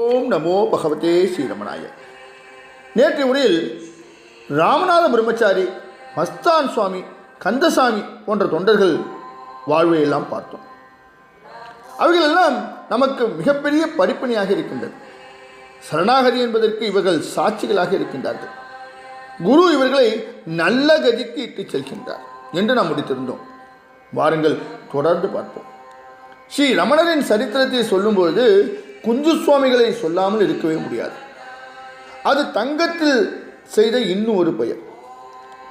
ஓம் நமோ பகவதே ஸ்ரீரமணாய. நேற்றைய உரையில் ராமநாத பிரம்மச்சாரி, மஸ்தான் சுவாமி, கந்தசாமி போன்ற தொண்டர்கள் வாழ்வையெல்லாம் பார்த்தோம். அவைகளெல்லாம் நமக்கு மிகப்பெரிய படிப்பினையாக இருக்கின்றது. சரணாகதி என்பதற்கு இவர்கள் சாட்சிகளாக இருக்கின்றார்கள். குரு இவர்களை நல்ல கதிக்கு இட்டு செல்கின்றார் என்று நாம் முடித்திருந்தோம். வாருங்கள் தொடர்ந்து பார்ப்போம். ஸ்ரீ ரமணரின் சரித்திரத்தை சொல்லும்பொழுது குஞ்சு சுவாமிகளை சொல்லாமல் இருக்கவே முடியாது. அது தங்கத்தில் செய்த இன்னும் ஒரு பெயர்.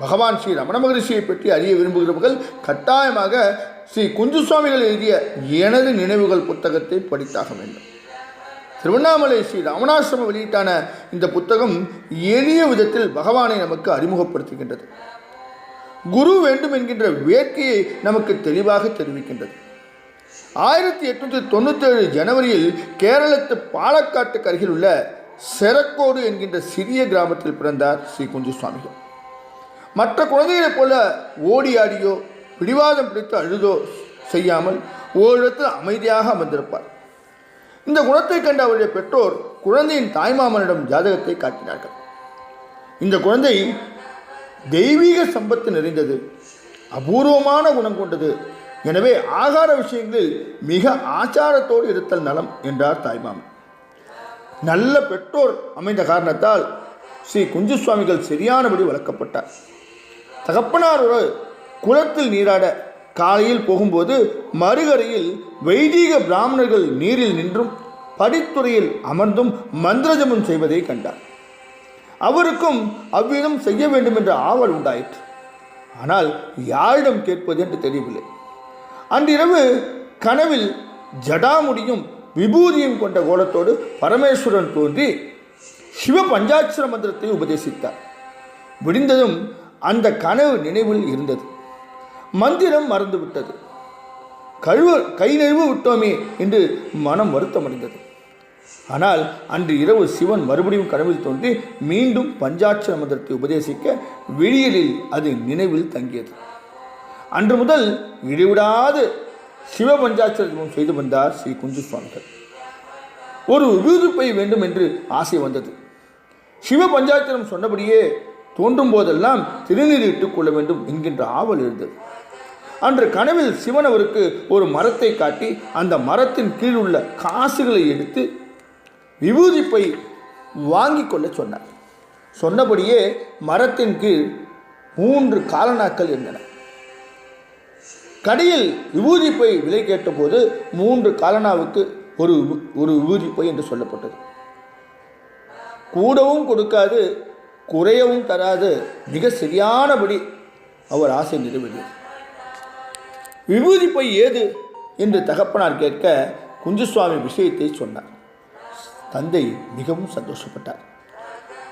பகவான் ஸ்ரீ ரமண மகரிஷியை பற்றி அறிய விரும்புகிறவர்கள் கட்டாயமாக ஸ்ரீ குஞ்சு சுவாமிகள் எழுதிய எனது நினைவுகள் புத்தகத்தை படித்தாக வேண்டும். திருவண்ணாமலை ஸ்ரீ ராமநாசிரம வெளியீட்டான இந்த புத்தகம் எளிய விதத்தில் பகவானை நமக்கு அறிமுகப்படுத்துகின்றது. குரு வேண்டும் என்கின்ற வேட்கையை நமக்கு தெளிவாக தெரிவிக்கின்றது. 1897 ஜனவரியில் கேரளத்து பாலக்காட்டுக்கு அருகில் உள்ள செரக்கோடு என்கின்ற சிறிய கிராமத்தில் பிறந்தார் ஸ்ரீ குஞ்சு சுவாமிகள். மற்ற குழந்தைகளைப் போல ஓடி ஆடியோ பிடிவாதம் பிடித்து அழுதோ செய்யாமல் ஓரிடத்தில் அமைதியாக அமர்ந்திருப்பார். இந்த குணத்தை கண்ட அவருடைய பெற்றோர் குழந்தையின் தாய்மாமனிடம் ஜாதகத்தை காட்டினார்கள். இந்த குழந்தை தெய்வீக சம்பத்து நிறைந்தது, அபூர்வமான குணம் கொண்டது, எனவே ஆகார விஷயங்களில் மிக ஆச்சாரத்தோடு இருத்தல் நலம் என்றார் தாய்மாமன். நல்ல பெற்றோர் அமைந்த காரணத்தால் ஸ்ரீ குஞ்சு சுவாமிகள் சரியானபடி வளர்க்கப்பட்டார். தகப்பனார் ஒரு குளத்தில் நீராட காலையில் போகும்போது மறுகரையில் வைதீக பிராமணர்கள் நீரில் நின்றும் படித்துறையில் அமர்ந்தும் மந்திரஜபம் செய்வதை கண்டார். அவருக்கும் அவ்விதம் செய்ய வேண்டும் என்ற ஆவல் உண்டாயிற்று. ஆனால் யாரிடம் கேட்பது என்று தெரியவில்லை. அன்றிரவு கனவில் ஜடாமுடியும் விபூதியும் கொண்ட கோலத்தோடு பரமேஸ்வரன் தோன்றி சிவ பஞ்சாட்சர மந்திரத்தை உபதேசித்தார். விடிந்ததும் அந்த கனவு நினைவில் இருந்தது. மந்திரம் மறந்துவிட்டது. கை நழுவு விட்டோமே என்று மனம் வருத்தமடைந்தது. ஆனால் அன்று இரவு சிவன் மறுபடியும் கனவில் தோன்றி மீண்டும் பஞ்சாட்சர மந்திரத்தை உபதேசிக்க விழியலில் அது நினைவில் தங்கியது. அன்று முதல் இடைவிடாது சிவ பஞ்சாட்சரம் செய்து வந்தார் ஸ்ரீ குஞ்சு சுவாமிகள். ஒரு விபூதிப்பை வேண்டும் என்று ஆசை வந்தது. சிவ பஞ்சாட்சரம் சொன்னபடியே தோன்றும் போதெல்லாம் திருநீர் இட்டுக் கொள்ள வேண்டும் என்கின்ற ஆவல் இருந்தது. அன்று கனவில் சிவன் அவருக்கு ஒரு மரத்தை காட்டி அந்த மரத்தின் கீழ் உள்ள காசுகளை எடுத்து விபூதிப்பை வாங்கி கொள்ள சொன்னார். சொன்னபடியே மரத்தின் கீழ் 3 காலனாக்கள் இருந்தன. கடையில் விபூதிப்பை விலை கேட்டபோது 3 காலனாவுக்கு ஒரு விபூதிப்பை என்று சொல்லப்பட்டது. கூடவும் கொடுக்காது, குறையவும் தராது, மிக சரியானபடி அவர் ஆசை நிறைவேறியது. விபூதிப்பை ஏது என்று தகப்பனார் கேட்க குஞ்சுசுவாமி விஷயத்தை சொன்னார். தந்தை மிகவும் சந்தோஷப்பட்டார்.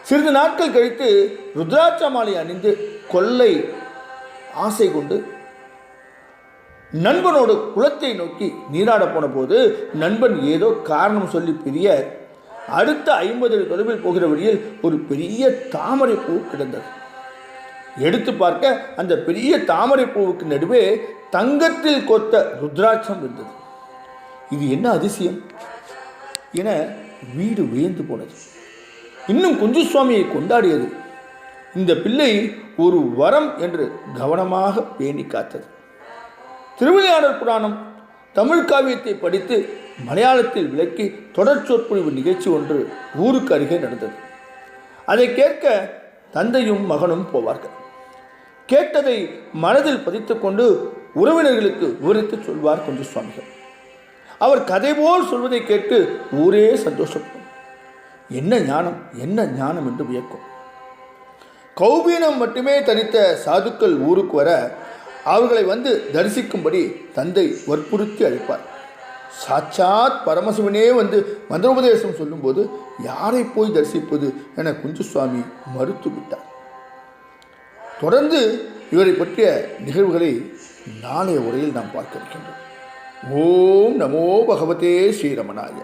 சிறிது நாட்கள் கழித்து ருத்ராட்ச மாலை அணிந்து கொள்ளை ஆசை கொண்டு நண்பனோடு குளத்தை நோக்கி நீராட போன போது நண்பன் ஏதோ காரணம் சொல்லி பிரிய அடுத்த 50 அடி தொலைவில் போகிற வழியில் ஒரு பெரிய தாமரை பூ கிடந்தது. எடுத்து பார்க்க அந்த பெரிய தாமரை பூவுக்கு நடுவே தங்கத்தில் கொத்த ருத்ராட்சம் இருந்தது. இது என்ன அதிசயம் என வீடு வியந்து போனது. இன்னும் குஞ்சு சுவாமியை கொண்டாடியது. இந்த பிள்ளை ஒரு வரம் என்று கவனமாக பேணி காத்தது. திருவிளையாடல் புராணம் தமிழ் காவியத்தை படித்து மலையாளத்தில் விளக்கி தொடர் சொற்பொழிவு நிகழ்ச்சி ஒன்று ஊருக்கு அருகே நடந்தது. அதை கேட்க தந்தையும் மகனும் போவார்கள். கேட்டதை மனதில் பதித்து கொண்டு உறவினர்களுக்கு விவரித்து சொல்வார் குஞ்சு சுவாமிகள். அவர் கதை போல் சொல்வதை கேட்டு ஊரே சந்தோஷப்படும். என்ன ஞானம், என்ன ஞானம் என்று வியக்கும். கௌபீனம் மட்டுமே தனித்த சாதுக்கள் ஊருக்கு வர அவர்களை வந்து தரிசிக்கும்படி தந்தை வற்புறுத்தி அழைப்பார். சாட்சாத் பரமசிவனே வந்து மந்திரோபதேசம் சொல்லும்போது யாரை போய் தரிசிப்பது என குஞ்சு சுவாமி மறுத்து விட்டார். தொடர்ந்து இவரை பற்றிய நிகழ்வுகளை நாளைய உரையில் நாம் பார்க்க இருக்கின்றோம். ஓம் நமோ பகவதே ஸ்ரீரமணாய.